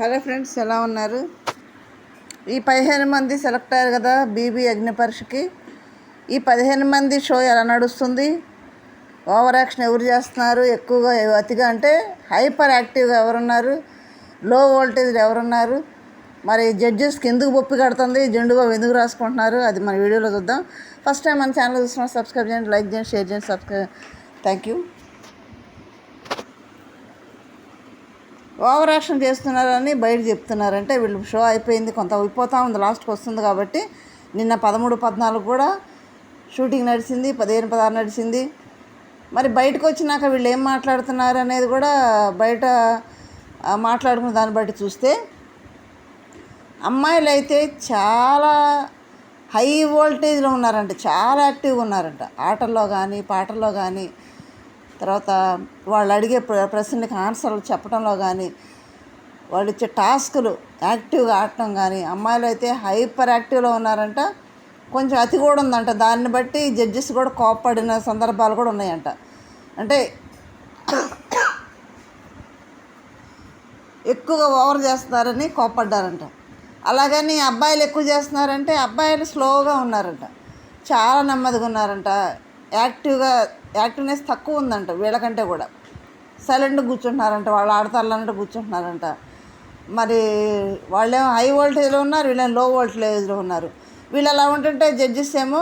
Hello friends, ఎలా ఉన్నారు? ఈ 15 మంది సెలెక్ట్ అయ్యారు కదా బీబీ అగ్ని పరీక్షకి. ఈ 15 మంది షో ఎలా నడుస్తుంది? ఓవర్ యాక్షన్ ఎవరు చేస్తున్నారు? ఎక్కువగా అతిగా అంటే హైపర్ యాక్టివ్గా ఎవరున్నారు? లో వోల్టేజ్ ఎవరున్నారు? మరి జడ్జెస్కి ఎందుకు బొప్పి కడుతుంది? జెండుబాబు ఎందుకు రాసుకుంటున్నారు? అది మన వీడియోలో చూద్దాం. ఫస్ట్ టైం మన ఛానల్ చూస్తున్నా సబ్స్క్రైబ్ చేయండి, లైక్ చేయండి, షేర్ చేయండి, subscribe. Thank you. Over action చేస్తున్నారని బయట చెప్తున్నారంటే వీళ్ళు షో అయిపోయింది, కొంత అయిపోతూ ఉంది, లాస్ట్కి వస్తుంది కాబట్టి. నిన్న 13, 14 కూడా షూటింగ్ నడిచింది, 15, 16 నడిచింది. మరి బయటకు వచ్చినాక వీళ్ళు ఏం మాట్లాడుతున్నారు అనేది కూడా బయట మాట్లాడుకున్న దాన్ని బట్టి చూస్తే అమ్మాయిలు అయితే చాలా హై వోల్టేజ్లో ఉన్నారంట, చాలా యాక్టివ్గా ఉన్నారంట. ఆటల్లో కానీ పాటల్లో కానీ, తర్వాత వాళ్ళు అడిగే ప్రశ్నలకు ఆన్సర్లు చెప్పడంలో కానీ, వాళ్ళు ఇచ్చే టాస్కులు యాక్టివ్గా ఆడటం కానీ, అమ్మాయిలు అయితే హైపర్ యాక్టివ్లో ఉన్నారంట. కొంచెం అతి కూడా ఉందంట. దాన్ని బట్టి జడ్జెస్ కూడా కోప్పడిన సందర్భాలు కూడా ఉన్నాయంట. అంటే ఎక్కువగా ఓవర్ చేస్తున్నారని కోప్పడ్డారంట. అలాగని అబ్బాయిలు ఎక్కువ చేస్తున్నారంటే అబ్బాయిలు స్లోగా ఉన్నారంట, చాలా నెమ్మదిగా ఉన్నారంట. యాక్టివ్నెస్ తక్కువ ఉందంట వీళ్ళకంటే కూడా. సైలెంట్గా కూర్చుంటున్నారంట, వాళ్ళు ఆడతారు అన్నట్టు కూర్చుంటున్నారంట. మరి వాళ్ళేమో హై వోల్టేజ్లో ఉన్నారు, వీళ్ళేమో లో వోల్టేజ్లో ఉన్నారు. వీళ్ళు అలా ఉంటుంటే జడ్జెస్ ఏమో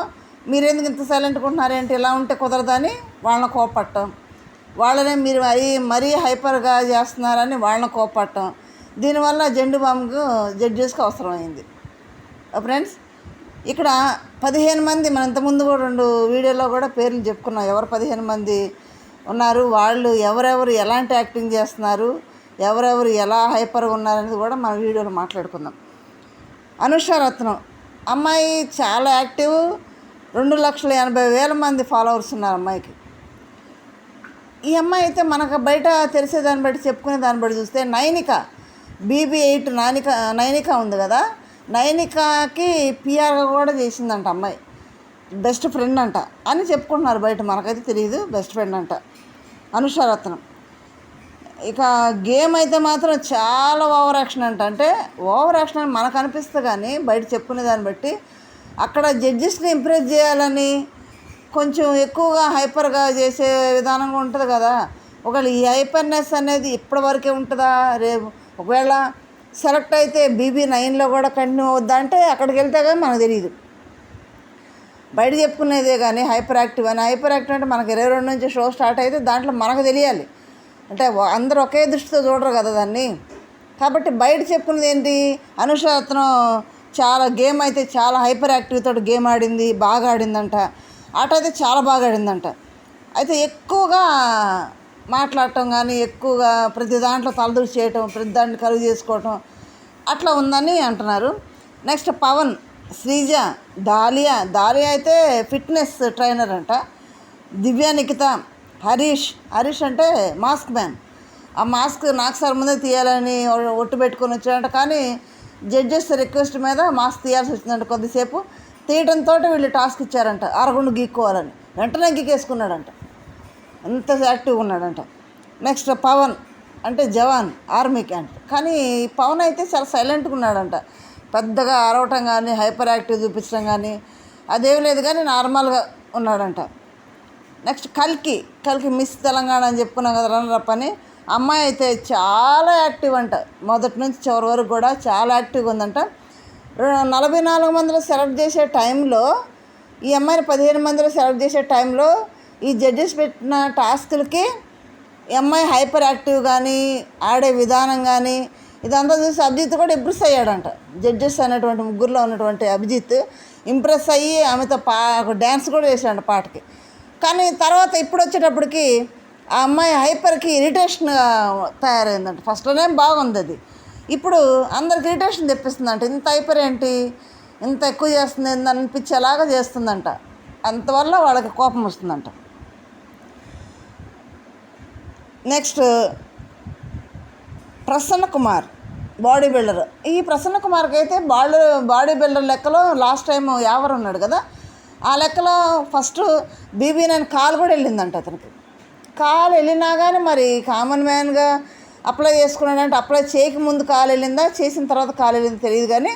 మీరెందుకు ఇంత సైలెంట్గా ఉంటున్నారు ఏంటి, ఇలా ఉంటే కుదరదని వాళ్ళని కోపట్టడం, వాళ్ళనే మీరు మరీ హైపర్గా చేస్తున్నారని వాళ్ళని కోపట్టడం. దీనివల్ల జెండుబాబుకు జడ్జెస్కి అవసరమైంది. ఫ్రెండ్స్, ఇక్కడ 15 మంది, మనం ఇంతకుముందు కూడా 2 వీడియోలో కూడా పేర్లు చెప్పుకున్నాం. ఎవరు 15 మంది ఉన్నారు, వాళ్ళు ఎవరెవరు ఎలాంటి యాక్టింగ్ చేస్తున్నారు, ఎవరెవరు ఎలా హైపర్గా ఉన్నారనేది కూడా మన వీడియోలో మాట్లాడుకుందాం. అనుషారత్నం అమ్మాయి చాలా యాక్టివ్. 2,80,000 మంది ఫాలోవర్స్ ఉన్నారు అమ్మాయికి. ఈ అమ్మాయి అయితే మనకు బయట తెలిసే దాన్ని బట్టి, చెప్పుకునే దాన్ని బట్టి చూస్తే నైనిక BB8 నైనిక ఉంది కదా, నైనికాకి పిఆర్గా కూడా చేసిందంట అమ్మాయి. బెస్ట్ ఫ్రెండ్ అంట అని చెప్పుకుంటున్నారు బయట, మనకైతే తెలియదు. బెస్ట్ ఫ్రెండ్ అంట అనుషారత్నం. ఇక గేమ్ అయితే మాత్రం చాలా ఓవర్ యాక్షన్ అంట. అంటే ఓవర్ యాక్షన్ అని మనకు అనిపిస్తుంది కానీ బయట చెప్పుకునే దాన్ని బట్టి అక్కడ జడ్జెస్ని ఇంప్రెస్ చేయాలని కొంచెం ఎక్కువగా హైపర్గా చేసే విధానంగా ఉంటుంది కదా. ఒకవేళ ఈ హైపర్నెస్ అనేది ఇప్పటివరకే ఉంటుందా, రేపు ఒకవేళ సెలెక్ట్ అయితే BB9లో కూడా కంటిన్యూ అవుద్దా అంటే అక్కడికి వెళ్తే కానీ మనకు తెలియదు. బయట చెప్పుకునేదే కానీ హైపర్ యాక్టివ్ అని. హైపర్ యాక్టివ్ అంటే మనకు 22 నుంచి షో స్టార్ట్ అయితే దాంట్లో మనకు తెలియాలి. అంటే అందరూ ఒకే దృష్టితో చూడరు కదా దాన్ని. కాబట్టి బయట చెప్పుకునేది ఏంటి, అనుషారత్నం చాలా గేమ్ అయితే చాలా హైపర్ యాక్టివ్ తోటి గేమ్ ఆడింది, బాగా ఆడిందంట. ఆట అయితే చాలా బాగా ఆడిందంట. అయితే ఎక్కువగా మాట్లాడటం కానీ, ఎక్కువగా ప్రతి దాంట్లో తలదూసి చేయటం, ప్రతి దాన్ని కలుగు చేసుకోవటం అట్లా ఉందని అంటున్నారు. నెక్స్ట్ పవన్, శ్రీజ, దాలియా అయితే ఫిట్నెస్ ట్రైనర్ అంట. దివ్య, నిఖిత, హరీష్ అంటే మాస్క్ మ్యాన్. ఆ మాస్క్ నాకు సార్ ముందే తీయాలని ఒట్టు పెట్టుకొని వచ్చాడంట. కానీ జడ్జెస్ రిక్వెస్ట్ మీద మాస్క్ తీయాల్సి వచ్చిందంట. కొద్దిసేపు తీయడంతో వీళ్ళు టాస్క్ ఇచ్చారంట, అరగుండు గీక్కోవాలని. వెంటనే గీకేసుకున్నాడంట, అంత యాక్టివ్గా ఉన్నాడంట. నెక్స్ట్ పవన్ అంటే జవాన్, ఆర్మీ క్యాంట్. కానీ పవన్ అయితే చాలా సైలెంట్గా ఉన్నాడంట. పెద్దగా అరవటం కానీ, హైపర్ యాక్టివ్ చూపించడం కానీ అదేం లేదు, కానీ నార్మల్గా ఉన్నాడంట. నెక్స్ట్ కల్కి మిస్ తెలంగాణ అని చెప్పుకున్నాం కదా, రన్నరప్ అని. అమ్మాయి అయితే చాలా యాక్టివ్ అంట, మొదటి నుంచి చివరి వరకు కూడా చాలా యాక్టివ్గా ఉందంట. 44 మందిలో సెలెక్ట్ చేసే టైంలో, ఈ అమ్మాయిని 15 మందిలో సెలెక్ట్ చేసే టైంలో ఈ జడ్జెస్ పెట్టిన టాస్కులకి ఈ అమ్మాయి హైపర్ యాక్టివ్ కానీ, ఆడే విధానం కానీ ఇదంతా చూసి అభిజిత్ కూడా ఇంప్రెస్ అయ్యాడంట. జడ్జెస్ అనేటువంటి ముగ్గురులో ఉన్నటువంటి అభిజిత్ ఇంప్రెస్ అయ్యి ఆమెతో డ్యాన్స్ కూడా చేశాడంట పాటకి. కానీ తర్వాత ఇప్పుడు వచ్చేటప్పటికి ఆ అమ్మాయి హైపర్కి ఇరిటేషన్గా తయారైందంట. ఫస్ట్లోనే బాగుంది అది, ఇప్పుడు అందరికి ఇరిటేషన్ తెప్పిస్తుందంట. ఇంత హైపర్ ఏంటి, ఇంత ఎక్కువ చేస్తుంది అనిపించేలాగా చేస్తుందంట. అంతవల్ల వాళ్ళకి కోపం వస్తుందంట. Next Prasanna Kumar, body builder. ఈ ప్రసన్న కుమార్కి అయితే బాడీ బిల్డర్ లెక్కలో లాస్ట్ టైం యావర్ ఉన్నాడు కదా, ఆ లెక్కలో ఫస్ట్ BB9 కాల్ కూడా వెళ్ళిందంట అతనికి. కాల్ వెళ్ళినా కానీ మరి కామన్ మ్యాన్గా అప్లై చేసుకున్నాడంటే అప్లై చేయకముందు కాలు వెళ్ళిందా, చేసిన తర్వాత కాలు వెళ్ళిందో తెలియదు, కానీ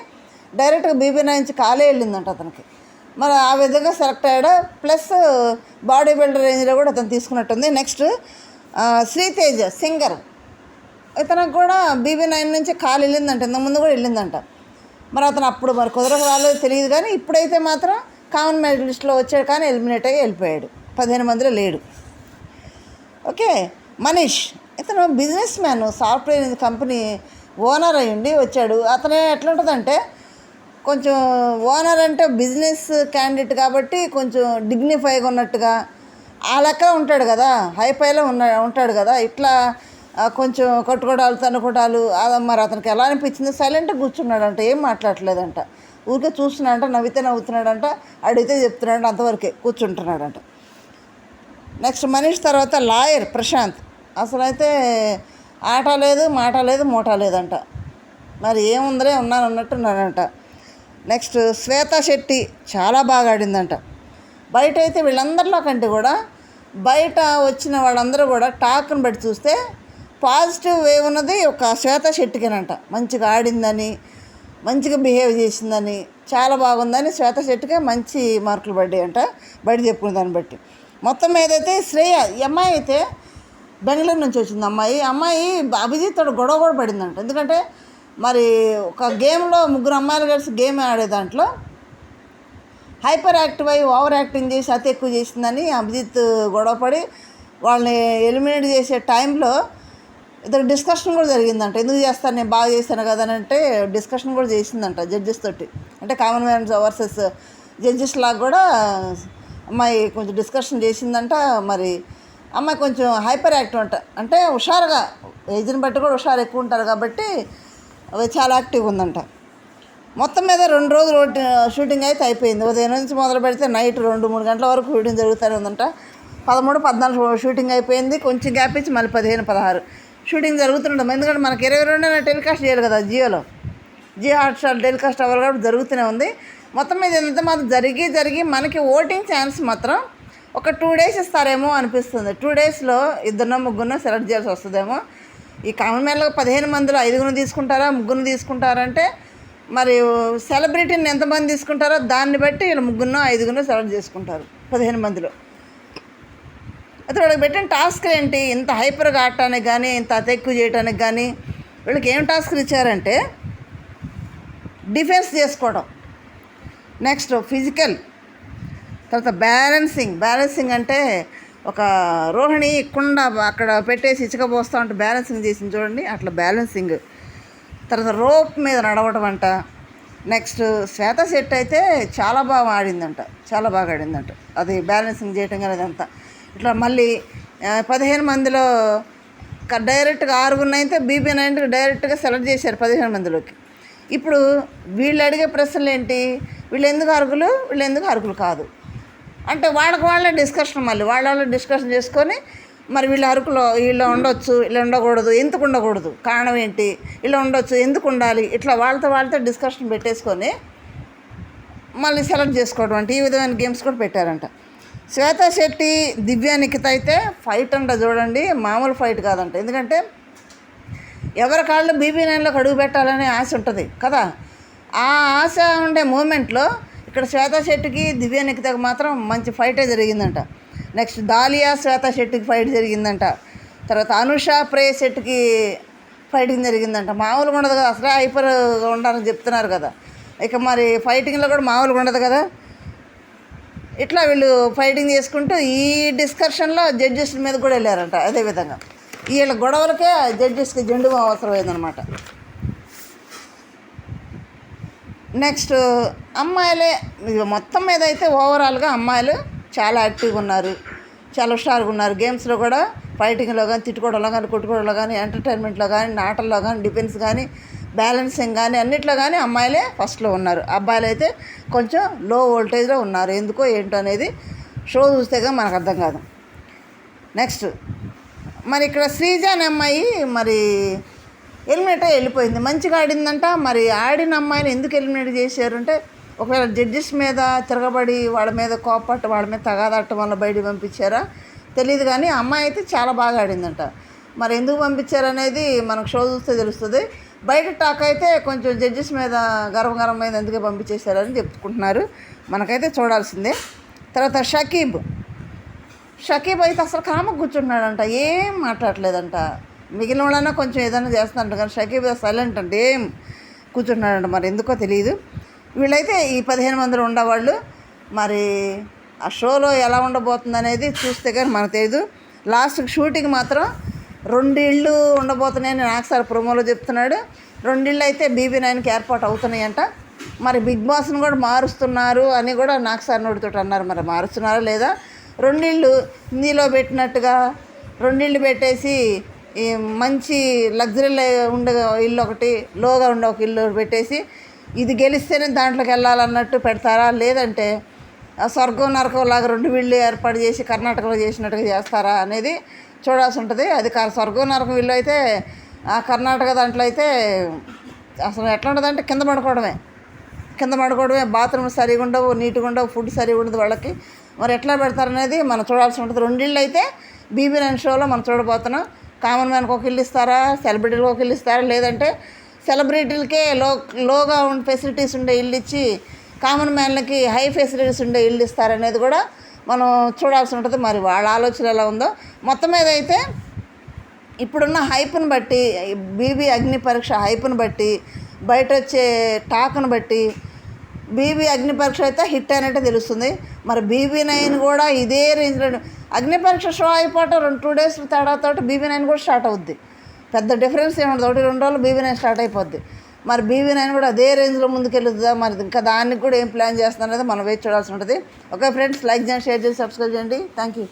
డైరెక్ట్గా BB9 నుంచి కాలే వెళ్ళిందంట అతనికి. మరి ఆ విధంగా సెలెక్ట్ అయ్యాడు. ప్లస్ బాడీ బిల్డర్ రేంజ్లో కూడా అతను తీసుకున్నట్టుంది. నెక్స్ట్ శ్రీతేజ సింగర్, ఇతనికి కూడా BB9 నుంచి కాలు వెళ్ళిందంట, ఇంతకుముందు కూడా వెళ్ళిందంట. మరి అతను అప్పుడు మరి కుదరకు రాలేదు తెలియదు, కానీ ఇప్పుడైతే మాత్రం కామన్ మెరిట్ లిస్ట్లో వచ్చాడు, కానీ ఎలిమినేట్ అయ్యి వెళ్ళిపోయాడు, 15 మందిలో లేడు. ఓకే. మనీష్, ఇతను business man, software company owner అయ్యుండి వచ్చాడు. అతను ఎట్లుంటుందంటే కొంచెం ఓనర్ అంటే బిజినెస్ క్యాండిడేట్ కాబట్టి కొంచెం డిగ్నిఫైగా ఉన్నట్టుగా ఆ లెక్క ఉంటాడు కదా, హైఫైలో ఉంటాడు కదా. ఇట్లా కొంచెం కొట్టుకోవడాలు తన్నుకోవడాలు మరి అతనికి ఎలా అనిపించింది, సైలెంట్గా కూర్చున్నాడంట, ఏం మాట్లాడలేదంట, ఊరికే చూస్తున్నాడంట, నవ్వుతున్నాడంట, అడిగితే చెప్తున్నాడు, అంతవరకే కూర్చుంటున్నాడంట. నెక్స్ట్ మనీష్ తర్వాత లాయర్ ప్రశాంత్, అసలు అయితే ఆట లేదు, మాట లేదు, మూట లేదంట. మరి ఏముందరే ఉన్నట్టున్నాడంట. నెక్స్ట్ శ్వేతా శెట్టి చాలా బాగా ఆడిందంట. బయట అయితే వీళ్ళందరిలో కంటే కూడా బయట వచ్చిన వాళ్ళందరూ కూడా టాక్ని బట్టి చూస్తే పాజిటివ్ వేవ్ ఉన్నది ఒక శ్వేతా శెట్టికేనంట. మంచిగా ఆడిందని, మంచిగా బిహేవ్ చేసిందని, చాలా బాగుందని శ్వేతా శెట్టికే మంచి మార్కులు పడ్డాయి అంట బయట చెప్పుకున్న దాన్ని బట్టి. మొత్తం ఏదైతే శ్రేయ, ఈ అమ్మాయి అయితే బెంగళూరు నుంచి వచ్చింది. అమ్మాయి అభిజిత్ తోడు గొడవ కూడా పడిందంట. ఎందుకంటే మరి ఒక గేమ్లో 3 అమ్మాయిలు కలిసి గేమ్ ఆడే దాంట్లో హైపర్ యాక్టివ్ అయ్యి ఓవర్ యాక్టింగ్ చేసి అతి ఎక్కువ చేసిందని అభిజిత్ గొడవపడి వాళ్ళని ఎలిమినేట్ చేసే టైంలో ఇద్దరు డిస్కషన్ కూడా జరిగిందంట. ఎందుకు చేస్తాను, నేను బాగా చేశాను కదా అని అంటే డిస్కషన్ కూడా చేసిందంట జడ్జెస్ తోటి. అంటే కామన్ మ్యాన్ వర్సెస్ జడ్జెస్ లాగా కూడా అమ్మాయి కొంచెం డిస్కషన్ చేసిందంట. మరి అమ్మాయి కొంచెం హైపర్ యాక్టివ్ అంట, అంటే హుషారుగా, ఏజ్ని బట్టి కూడా హుషారు ఎక్కువ ఉంటారు కాబట్టి అవి చాలా యాక్టివ్గా ఉందంట. మొత్తం మీద 2 రోజులు షూటింగ్ అయితే అయిపోయింది. ఉదయం నుంచి మొదలు పెడితే నైట్ 2-3 గంటల వరకు షూటింగ్ జరుగుతూనే ఉందంట. 13-14 షూటింగ్ అయిపోయింది. కొంచెం గ్యాప్ ఇచ్చి మళ్ళీ 15-16 షూటింగ్ జరుగుతుంటాం. ఎందుకంటే మనకి 22న టెలికాస్ట్ చేయాలి కదా, జియో హాట్స్టార్ టెలికాస్ట్ అవ్వాలి కాబట్టి జరుగుతూనే ఉంది. మొత్తం మీద ఎంత మాత్రం జరిగి మనకి ఓటింగ్ ఛాన్స్ మాత్రం ఒక 2 days ఇస్తారేమో అనిపిస్తుంది. 2 daysలో 2-3 సెలెక్ట్ చేయాల్సి వస్తుందేమో. ఈ కామన్ మ్యాన్లో 15 మందిలో 5 తీసుకుంటారా, 3 తీసుకుంటారంటే మరి సెలబ్రిటీని ఎంతమంది తీసుకుంటారో దాన్ని బట్టి వీళ్ళు 3-5 సెలెక్ట్ చేసుకుంటారు 15 మందిలో. అయితే వీళ్ళకి పెట్టిన టాస్క్లు ఏంటి, ఇంత హైపర్గా ఆడటానికి కానీ, ఇంత అతి ఎక్కువ చేయడానికి కానీ వీళ్ళకి ఏం టాస్క్లు ఇచ్చారంటే డిఫెన్స్ చేసుకోవడం, నెక్స్ట్ ఫిజికల్, తర్వాత బ్యాలెన్సింగ్ అంటే ఒక రోహిణి కుండ అక్కడ పెట్టేసి ఇసుక పోస్తూ ఉంటే బ్యాలెన్సింగ్ చేసింది చూడండి, అట్లా బ్యాలెన్సింగ్. తర్వాత రోప్ మీద నడవడం అంట. నెక్స్ట్ శ్వేత శెట్టి అయితే చాలా బాగా ఆడిందంట, అది బ్యాలెన్సింగ్ చేయటం కానీ అదంతా. ఇట్లా మళ్ళీ 15 మందిలో డైరెక్ట్గా 6 అయితే BB9 డైరెక్ట్గా సెలెక్ట్ చేశారు 15 మందిలోకి. ఇప్పుడు వీళ్ళు అడిగే ప్రశ్నలు ఏంటి, వీళ్ళు ఎందుకు అర్హులు కాదు అంటే వాళ్ళే డిస్కషన్, మళ్ళీ వాళ్ళ డిస్కషన్ చేసుకొని మరి వీళ్ళ అరకులో వీళ్ళు ఉండొచ్చు, ఇలా ఉండకూడదు, ఎందుకు ఉండకూడదు, కారణం ఏంటి, ఇలా ఉండొచ్చు, ఎందుకు ఉండాలి, ఇట్లా వాళ్ళతో డిస్కషన్ పెట్టేసుకొని మళ్ళీ సెలెక్ట్ చేసుకోవడం అంటే ఈ విధమైన గేమ్స్ కూడా పెట్టారంట. శ్వేతా శెట్టి, దివ్య నిఖిత అయితే ఫైట్ అంట చూడండి, మామూలు ఫైట్ కాదంట. ఎందుకంటే ఎవరి కాళ్ళు BB9లోకి అడుగు పెట్టాలనే ఆశ ఉంటుంది కదా, ఆ ఆశ ఉండే మూమెంట్లో ఇక్కడ శ్వేతా శెట్టికి, దివ్య నిఖితకి మాత్రం మంచి ఫైటే జరిగిందంట. నెక్స్ట్ దాలియా శ్వేతా శెట్టికి ఫైట్ జరిగిందంట. తర్వాత అనుష ప్రేయ శెట్టికి ఫైటింగ్ జరిగిందంట. మామూలుగా ఉండదు కదా, అసలే హైపర్గా ఉండాలని చెప్తున్నారు కదా, ఇక మరి ఫైటింగ్లో కూడా మామూలుగా ఉండదు కదా. ఇట్లా వీళ్ళు ఫైటింగ్ చేసుకుంటూ ఈ డిస్కషన్లో జడ్జెస్ మీద కూడా వెళ్ళారంట. అదేవిధంగా వీళ్ళ గొడవలకే జడ్జెస్కి జెండు అవసరమైందనమాట. నెక్స్ట్ అమ్మాయిలే మొత్తం మీద అయితే ఓవరాల్గా అమ్మాయిలు చాలా యాక్టివ్గా ఉన్నారు, చాలా హుషారుగా ఉన్నారు. గేమ్స్లో కూడా ఫైటింగ్లో కానీ, తిట్టుకోవడంలో కానీ, కొట్టుకోవడంలో కానీ, ఎంటర్టైన్మెంట్లో కానీ, ఆటల్లో కానీ, డిఫెన్స్ కానీ, బ్యాలెన్సింగ్ కానీ అన్నిట్లో కానీ అమ్మాయిలే ఫస్ట్లో ఉన్నారు. అబ్బాయిలు అయితే కొంచెం లో వోల్టేజ్లో ఉన్నారు. ఎందుకో ఏంటో అనేది షో చూస్తేగా మనకు అర్థం కాదు. నెక్స్ట్ మరి ఇక్కడ శ్రీజ అనే అమ్మాయి మరి ఎలిమినేట్ అయ్యి వెళ్ళిపోయింది. మంచిగా ఆడిందంట. మరి ఆడిన అమ్మాయిని ఎందుకు ఎలిమినేట్ చేశారంటే ఒకవేళ జడ్జెస్ మీద తిరగబడి వాళ్ళ మీద కోపట్టు, వాళ్ళ మీద తగాదట్టం వల్ల బయటికి పంపించారా తెలియదు, కానీ అమ్మాయి అయితే చాలా బాగా ఆడిందంట. మరి ఎందుకు పంపించారనేది మనకు షో చూస్తే తెలుస్తుంది. బయట టాక్ అయితే కొంచెం జడ్జెస్ మీద గర్వం మీద ఎందుకే పంపించేశారని చెప్పుకుంటున్నారు. మనకైతే చూడాల్సిందే. తర్వాత షకీబ్ అయితే అసలు కామకు కూర్చుంటున్నాడంట, ఏం మాట్లాడలేదంట. మిగిలిన వాళ్ళైనా కొంచెం ఏదైనా చేస్తున్నారంట, కానీ షకీబ్ సైలెంట్ అంటే ఏం కూర్చుంటున్నాడంట. మరి ఎందుకో తెలియదు. వీళ్ళైతే ఈ 15 మంది ఉండేవాళ్ళు మరి ఆ షోలో ఎలా ఉండబోతుంది అనేది చూస్తే కానీ మనకు తెలియదు. లాస్ట్కి షూటింగ్ మాత్రం 2 ఇళ్ళు ఉండబోతున్నాయని నాకు సార్ ప్రోమోలో చెప్తున్నాడు. 2 ఇళ్ళు అయితే BB9కి ఏర్పాటు అవుతున్నాయంట. మరి బిగ్ బాస్ని కూడా మారుస్తున్నారు అని కూడా నాకు సార్ నోటితో అన్నారు. మరి మారుస్తున్నారా లేదా? 2 ఇళ్ళు హిందీలో పెట్టినట్టుగా 2 ఇళ్ళు పెట్టేసి ఈ మంచి లగ్జరీలో ఉండే ఇల్లు ఒకటి, లోగా ఉండే ఒక ఇల్లు పెట్టేసి ఇది గెలిస్తేనే దాంట్లోకి వెళ్ళాలన్నట్టు పెడతారా, లేదంటే స్వర్గం నరకం లాగా 2 ఇళ్ళు ఏర్పాటు చేసి కర్ణాటకలో చేసినట్టుగా చేస్తారా అనేది చూడాల్సి ఉంటుంది. అది స్వర్గం నరకం ఇల్లు అయితే ఆ కర్ణాటక దాంట్లో అయితే అసలు ఎట్లా ఉంటుందంటే కింద పడుకోవడమే, బాత్రూమ్ సరిగా ఉండవు, నీట్గా ఉండవు, ఫుడ్ సరిగా ఉండదు వాళ్ళకి. మరి ఎట్లా పెడతారనేది మనం చూడాల్సి ఉంటుంది. 2 ఇళ్ళు అయితే BB9 షోలో మనం చూడబోతున్నాం. కామన్ మ్యాన్కి ఒక ఇల్లు ఇస్తారా, సెలబ్రిటీలకు ఒక ఇల్లు ఇస్తారా, లేదంటే సెలబ్రిటీలకే లోగా ఉండే ఫెసిలిటీస్ ఉండే ఇల్లు ఇచ్చి కామన్ మ్యాన్లకి హై ఫెసిలిటీస్ ఉండే ఇల్లు ఇస్తారనేది కూడా మనం చూడాల్సి ఉంటుంది. మరి వాళ్ళ ఆలోచన ఎలా ఉందో. మొత్తం మీద అయితే ఇప్పుడున్న హైప్ను బట్టి, BB అగ్ని పరీక్ష హైప్ను బట్టి, బయట వచ్చే టాక్ను బట్టి BB అగ్ని పరీక్ష అయితే హిట్ అయినట్టే తెలుస్తుంది. మరి BB9 కూడా ఇదే రేంజ్లో అగ్ని పరీక్ష షో అయిపోవటం 2 days తేడాతో BB9 కూడా స్టార్ట్ అవుద్ది. పెద్ద డిఫరెన్స్ ఏముండదు, 1-2 రోజులు BB9 స్టార్ట్ అయిపోద్ది. మరి BB9 కూడా అదే రేంజ్లో ముందుకెళ్ళుతుందా, మరి ఇంకా దానికి కూడా ఏం ప్లాన్ చేస్తున్నది మనం వేచి చూడాల్సి ఉంటుంది. ఓకే ఫ్రెండ్స్, లైక్ చేయండి, షేర్ చేసి సబ్స్క్రైబ్ చేయండి. Thank you.